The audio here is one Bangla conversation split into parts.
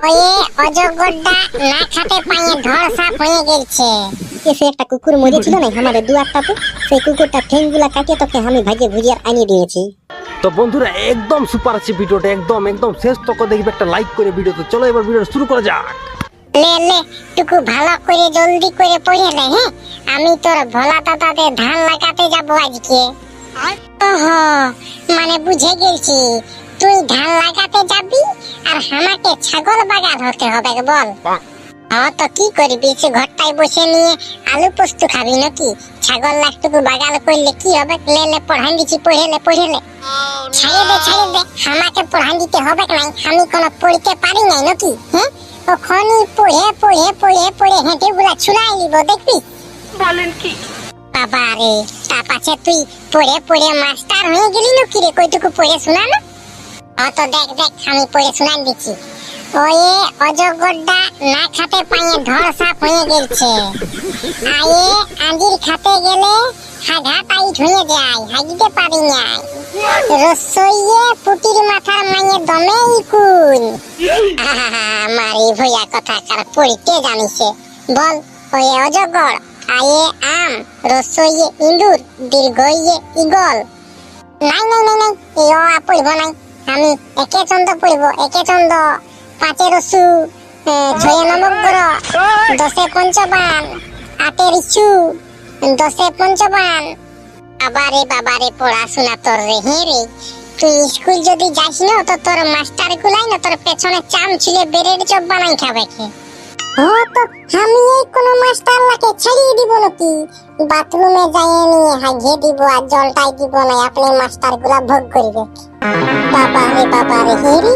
ওয়ে অজগরটা না খেতে পায়ে ধর সাপ হয়ে গেছে। এসে একটা কুকুর মরেছিল না আমাদের দু একটাতে, সেই কুকুরটা ঠেঙ্গুলা কাটিয়ে তোকে আমি ভাজে ভুজিয়ে আনিয়ে দিয়েছি। তো বন্ধুরা একদম সুপার আছে ভিডিওটা, একদম একদম শেষ তক দেখবে, একটা লাইক করে ভিডিওতে। চলো এবার ভিডিওটা শুরু করা যাক। লে লে টুকু ভালো করে জলদি করে পড়ে নে। হ্যাঁ, আমি তোর ভোলা দাদাতে ধান লাগাতে যাব আজকে। ওহো, মানে বুঝে গেছি, তুই ধান লাগাতে যাবি আর আমাকে ছাগল বাগান হতে হবে বল। তো কি করবি, সে ঘরটায় বসে নিয়ে আলু পোস্ত খাবি নাকি? ছাগল লাখটুকু বাগাল করলে কি হবে? লে লে পড়ান দিচ্ছি, পড়ে লে। ছাড়ে দে আমাকে পড়ান দিতে হবে নাই, আমি কোনো পড়তে পারি নাই নাকি? হ্যাঁ, ওখানে পড়ে হেঁটে গুলা ছুলাই নিব, দেখবি? বলেন কি বাবা রে, তার পাছে তুই পড়ে মাস্টার হয়ে গেলি নাকি রে? কইটুকু পড়ে শোনা না। তো দেখ আমি পড়ে শোনাই দিচ্ছি। ওয়ে অজগরটা না খাতে পায়ে ধর সাপ হয়ে গেছে। আয়ে আঞ্জির খাতে গেলে হাগা টাইট হয়ে যায়, হাগিতে পারি না। রসইয়ে পুটির মাথার মায়ে দমে ইকুন। মারি ভইয়া কথা কার পড়তে জানিছে বল। ওয়ে অজগর, আয়ে আম, রসইয়ে ইন্দুর, দীর্ঘইয়ে ইগল। নাই এই পড়ব নাই, আমি একে চন্দ পড়ব। একে চন্দ, পাঁচে রসু, ছয়ে নমগ্র, দশে পঞ্চবান, আটের ইচ্ছু, দশে পঞ্চবান। বাবারে পড়াশোনা তোর রে। হ্যাঁ রে, তুই স্কুল যদি যাস না তো তোর মাস্টার গুলাই না তোর পেছনে চাম ছিলে বেরের চপ বানাই খাবে কে। তো আমি এই কোন মাস্টার লাকে ছাড়িয়ে দিব নাকি? বাথরুমে যাই নিয়ে হাগিয়ে দিব আর জলটাই দিব না, আপনি মাস্টার গুলা ভোগ করিবে। বাবারে হেরি,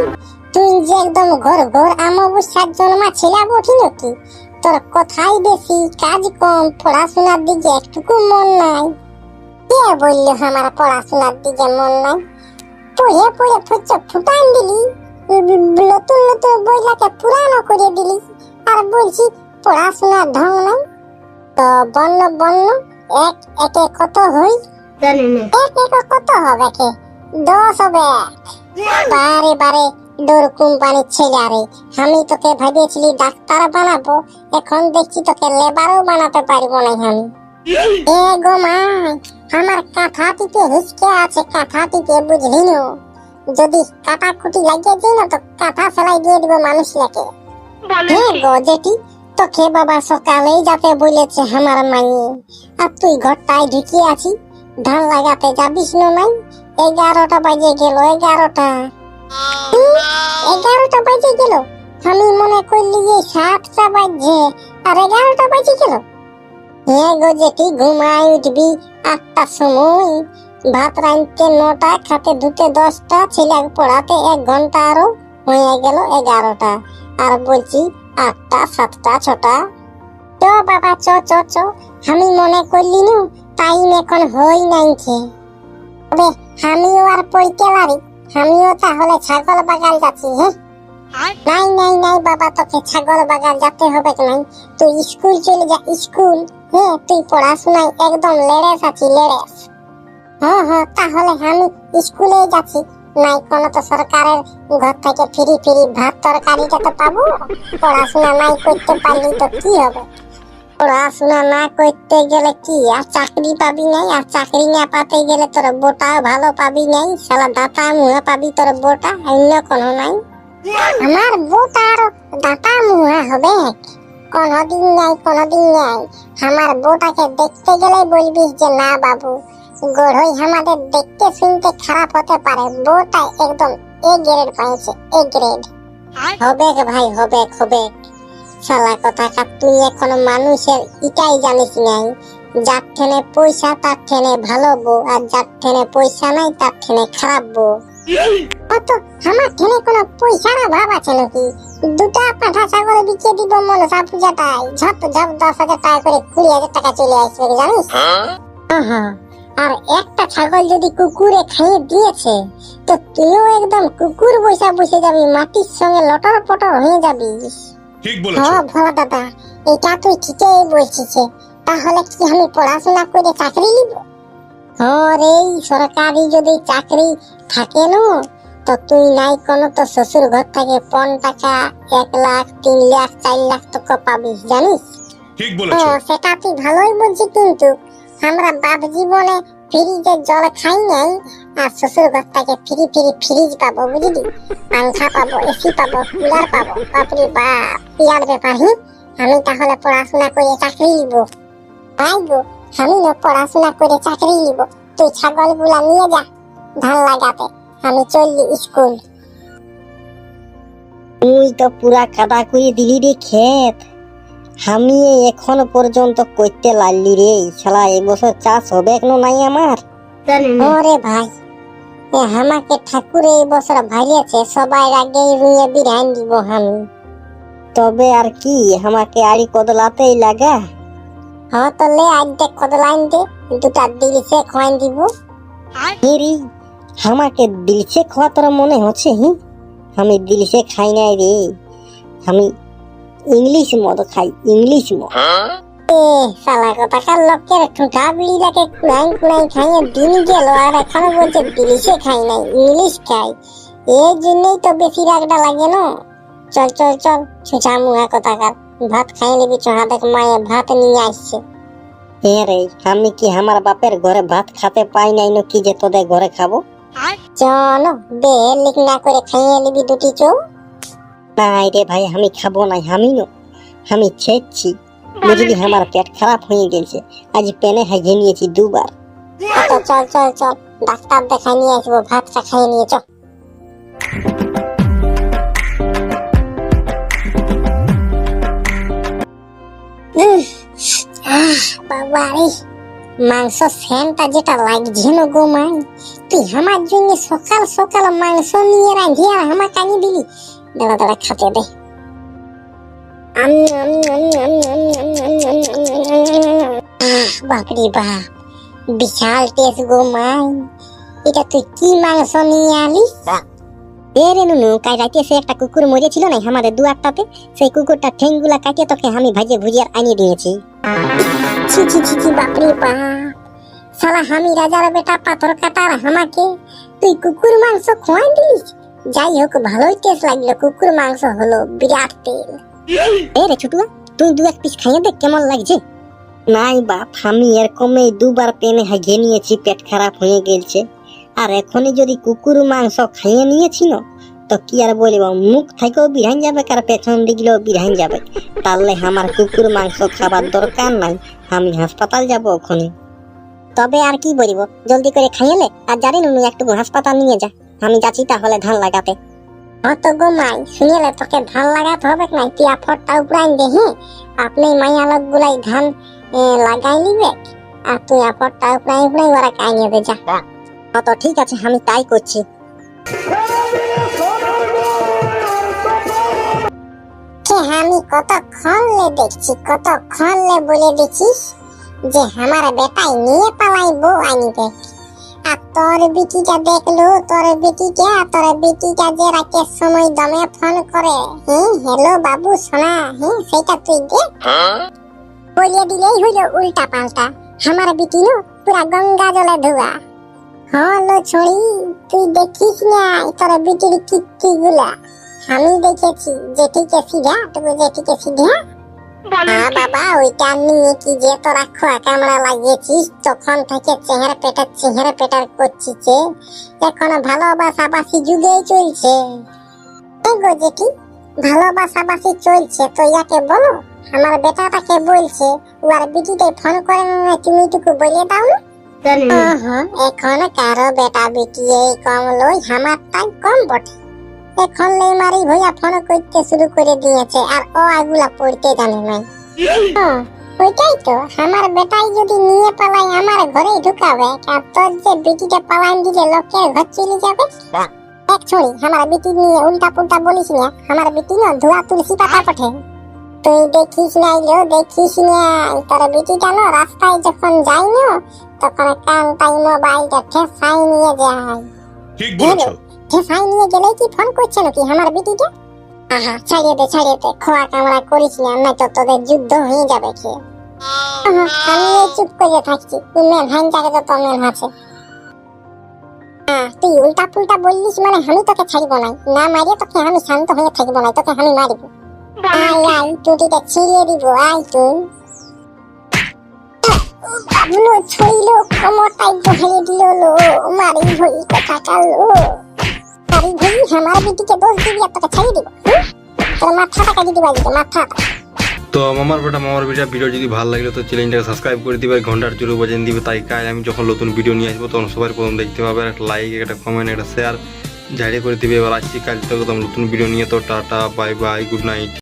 তুই যে একদম ঘর অমাবস্যার জন্মা ছিলা বঠি নাকি? তোর কথাই বেশি, কাজ কম, পড়াশোনার দিকে একটুকু মন নাই। কে বললো আমার পড়াশোনার দিকে মন নাই? পড়ে ফুটান দিলি, নতুন বইলাকে পুরানো করে দিলি, আর বলছি পড়াশোনার ঢং নাই। তো বন্য এক একে কত হই? এক একে কত হবে কে? 10 হবে। বারে ডোর কোম্পানির ছেলে রে, আমি তোকে ভেবেছিলি ডাক্তার বানাবো, এখন দেখছি তোকে লেবারও বানাতে পারবো না আমি। এ গো মা, আমার কাঁথাটিতে হিচকে আছে, কাঁথাটিতে বুঝলি না? যদি কাটাকুটি লাগিয়ে দিই না তো কাঁথা সেলাই দিয়ে দিব মানুষ লেকে। হ্যাঁ গো জেঠি, তোকে বাবা সকালেই যাতে বলেছে আমার মাইয়ে, আর তুই ঘরটায় ঢুকিয়ে আছি, ধান লাগাতে যাবিস না নাই? 11টা বাজে গেল। 11টা বাজে গেল, আমি মনে করলি যে 7টা বাজে, আর 11টা বাজে গেল। হ্যাঁ গো জেঠি, ঘুমাই উঠবি 8টার সময়, ভাত রাঁধতে 9টা, খাতে ধুতে 10টা, ছেলে পড়াতে 1 ঘন্টা, আরো হয়ে গেল 11টা। আর বলছি 8টা, 7টা, 6টা। চ বাবা চ, আমি মনে করলি না টাইম এখন হই নাই খে। তবে আমিও আর পড়তে পারি, আমিও তাহলে ছাগল বাগাল যাচ্ছি। হ্যাঁ, নাই বাবা, তোকে ছাগল বাগাল যেতে হবে নাই, তুই স্কুল চলে যা, স্কুল। হ্যাঁ, তুই পড়াশোনায় একদম লেড়েস আছি, লেড়েস। হ্যাঁ, তাহলে আমি স্কুলে যাচ্ছি। নাই কোনো তো সরকারের ঘর থেকে ফ্রি ভাত তরকারিটা তো পাবো। পড়াশোনা নাই করতে পারলি তো কি হবে? পড়াশোনা না করতে গেলে কি আর চাকরি পাবি নাই? আর চাকরি না পাতে গেলে তোর বোটাও ভালো পাবি নাই, শালা দাতা মুহা পাবি তোর বোটা, অন্য কোনো নাই। আমার বোটা আর দাতা মুহা হবে কোনদিন নাই। আমার বোটাকে দেখতে গেলে বলবিস যে না বাবু, গড়ই আমাদের দেখতে শুনতে খারাপ হতে পারে, বোটা একদম এ গ্রেড পাইছে, এ গ্রেড। হবে ভাই, হবে। শালা কথা তুই এখন মানুষের ইটাই জানিস নাই, যার ঠেনে পয়সা তার ঠেনে ভালো বউ, আর যার ঠেনে পয়সা নাই তার ঠেনে খারাপ বউ। তো আমার ঠেনে কোনো পয়সার অভাব আছে নাকি? 2টা পাঠা ছাগল বিকিয়ে দিব মনসা পূজাটাই, ঝপ 10,000 টাকা করে 20,000 টাকা চলে আসবে, জানিস? আর একটা ছাগল যদি কুকুরে খাইয়ে দিয়েছে তো তুইও একদম কুকুর বসে যাবি, মাটির সঙ্গে লটর পটর হয়ে যাবি। ঠিক বলেছো। ভোলা দাদা, এটা তুই ঠিকই বলছিস। তাহলে কি আমি পড়াশোনা করে চাকরি নিব? রে, সরকারি যদি চাকরি থাকে না তো তুই নাই কোনো তো শ্বশুর ঘর থেকে 5 টাকা 1 লাখ 3 লাখ 4 লাখ টাকা পাবি জানিস? ঠিক বলেছো। সেটা তুই ভালোই বলছিস, কিন্তু আমরা বাপ জীবনে ফ্রিজে জল খাই নাই, আর শ্বশুর ঘর থেকে ফ্রিজ পাবো বুঝলি, পাংখা পাবো, এসি পাবো, কুলার পাবো। বাপরে বাপ, ইয়ার ব্যাপার। আমি তাহলে পড়াশোনা করে চাকরি নিব। আইগো, আমি না পড়াশোনা করে চাকরি নিব। তুই ছাগল গুলা নিয়ে যা ধান লাগাতে, আমি চললি স্কুল। তুই তো পুরা কাদা করে দিলি রে ক্ষেত। আমি এখন পর্যন্ত করতে লাগলি রে, শালা এবছর চাষ হবে এখনো নাই আমার। ওরে ভাই, আমাকে ঠাকুর এই বছর ভাইয়েছে, সবাই আগে রুইয়ে বিরান দিব আমি। তবে আর কি, আমাকে আড়ি কদলাতেই লাগা। তো লে আজ দেখ কত লাইন দে, 2টা দিলিছে খোয়াইন দিব। হেরি, আমাকে দিলছে খাওয়া তোর মনে হচ্ছে? আমি দিলছে খাই নাই রে, আমি ইংলিশ মদ খাই, ইংলিশ মদ। শালা কথাকার লোকের ঠুঁটা বিড়ি লাগে কুড়াই খাইয়ে দিন গেল, আর এখনো বলছে দিলিছে খাই নাই, ইংলিশ খাই। এই জন্যই তো বেশি রাগটা লাগে না। চল চল চল, ছুঁচা মুহা কথাকার, ভাত খাই নিবি চহা, দেখ মায়ে ভাত নিয়ে আসছে। রে, আমি কি আমার বাপের ঘরে ভাত খেতে পাই নাই না কি যে তোদের ঘরে খাবো? চলো বে, লিক না করে খাইয়ে নিবি 2টি চৌ। নাই রে ভাই, আমি খাবো নাই, আমি ছেড়ছি বুঝলি, আমার পেট খারাপ হয়ে গেছে, আজ পেনে হাগিয়ে নিয়েছি 2 বার। চল চল চল, ডাক্তার দেখাই নিয়ে আসবো, ভাতটা খাইয়ে নিয়ে চল। বাবা রে, মাংস সেন্টটা যেটা লাগছে না গো মাই, তুই আমার জন্য সকাল সকাল মাংস নিয়ে রাঁধিয়ে আমাকে আনি দিলি। দাঁড়া দাঁড়া, খাতে দে। বাপরে বাপ, বিশাল টেস্ট গো মাই। এটা তুই কি মাংস নিয়ে আলিস? এ রে নুনু, কাল রাতে সে একটা কুকুর মরেছিল না আমাদের দুয়ারটাতে, সেই কুকুরটা ঠেঙ্গুলা কাটিয়ে তোকে আমি ভাজে ভুজিয়ার আনিয়ে দিয়েছি। ছি ছি ছি ছি, বাপরে বাপ, শালা আমি রাজার বেটা পাথর কাটার আমাকে তুই কুকুর মাংস খোয়াই দিলিস? যাই হোক, ভালোই টেস্ট লাগলো, কুকুর মাংস হলো বিরাট তেল। এ রে ছুটুয়া, তুই 2-1 পিস খাইয়ে দেখ কেমন লাগছে। নাই বাপ, আমি এরকমই 2 বার পেনে হাগিয়ে নিয়েছি, পেট খারাপ হয়ে গেছে। আর এখনই যদি কুকুর মাংস খাইয়ে নিয়েছি না, তো কি আর বলব, মুখ থেকেও বিরান যাবে আর পেছন দিকলেও বিরান যাবে। তাহলে আমার কুকুর মাংস খাবার দরকার নাই, আমি হাসপাতাল যাব ওখানে। তবে আর কি বলবো, জলদি করে খাইয়েলে, আর জানি নুনু একটু হাসপাতাল নিয়ে যা। আমি যাচ্ছি তাহলে ধান লাগাতে। তো গো মাই, শুনেলে তোকে ধান লাগাতে হবে না, তুই আফরটা উপরাইন দে। আপনি মাইয়া লোক গুলাই ধান লাগাই নিবে, আর তুই আফরটা উপরাই ওরা কাইয়ে দে যা। তো ঠিক আছে, আমি তাই করছি। আমি কতক্ষণ দেখছি, কতক্ষণ বলে দিচ্ছিস যে আমার বেটাই নিয়ে পালাই বউ আনিবে, আর তোর বিটিটা দেখলো, তোর বিটিটা যে রাতের সময় দমে ফোন করে, হ্যালো বাবু সোনা, সেটা তুই দেখ। বলিয়ে দিলেই হইলো উল্টা পাল্টা, আমার বিটি নো পুরা গঙ্গা জলে ধোয়া। হলো ছড়ি, তুই দেখিস না তোর বিটির কীর্তি গুলা? আমি দেখেছি, যেটিকে সিধা তবু যেটিকে সিধা। বাবা, ওইটা নিয়ে কি যে তোরা খোয়া কামড়া লাগিয়েছিস, তখন থেকে চেহারা পেটার করছিস। এখনো ভালোবাসাবাসি যুগেই চলছে। গো জেঠি, ভালোবাসাবাসি চলছে তো ইয়াকে বলো, আমার বেটাটাকে বলছে ওর বিটিতে ফোন করে না, তুমি টুকু বলে দাও না। এখন কারো বেটা বেটি এই কম লই, আমারটাই কম বটে। এখন লেমারি ভইয়া ফোন করতে শুরু করে দিয়েছে, আর ও আগুলা পড়তে জানে নাই। ওইটাই তো, আমার বেটাই যদি নিয়ে পালাই আমার ঘরেই ঢুকাবে, আর তোর যে বেটিটা পালাইন দিলে লোকের ঘর চলে যাবে। এক ছড়ি, আমার বেটি নিয়ে উল্টা পুল্টা বলিস না, আমার বেটি না ধোয়া তুলসী পাতা পঠে। তুই দেখিস নাই লো, দেখিস নাই তোর বেটিটা না রাস্তায় যখন যাই না, তখন কানটাই মোবাইলটা ঠেসাই নিয়ে যায়। ঠিক বলেছো। ঠেসাই নিয়ে গেলেই কি ফোন করছে নাকি আমার বেটিটা? আহা, ছাড়িয়ে দে, খোয়া কামড়া করিস না, নয়তো তোদের যুদ্ধ হয়ে যাবে খেয়ে। আমি চুপ করে থাকছি, তুই মেন হাইন যাকে তো তোর মেন আছে। তুই উল্টা পুল্টা বললিস মানে আমি তোকে ছাড়ব না, না মারিয়ে তোকে আমি শান্ত হয়ে থাকবো না, তোকে আমি মারিব। আয় আয় টুটিটা ছিঁড়িয়ে দিব, আয় তুই। বাবলু ছইল কোমরটাই বহাই দিল লো, মারি ভই কথা কালো, মারি ভই আমার বিটিকে দোষ দিবি আর তোকে ছাড়িয়ে দিব। তোর মাথাটা কাটি দিবা, মাথাটা। তো মামার বেটা ভিডিও যদি ভালো লাগলে তো চ্যানেলটাকে সাবস্ক্রাইব করে দিবে, ঘন্টার জোরে বাজিয়ে দিবে, তাই কাজ আমি যখন নতুন ভিডিও নিয়ে আসবো তখন সবার প্রথম দেখতে পাবে। একটা লাইক, একটা কমেন্ট, একটা শেয়ার ঝাড়িয়ে করে দিবে। এবার আসছি কাল থেকে নতুন ভিডিও নিয়ে। তো tata, bye bye, good night.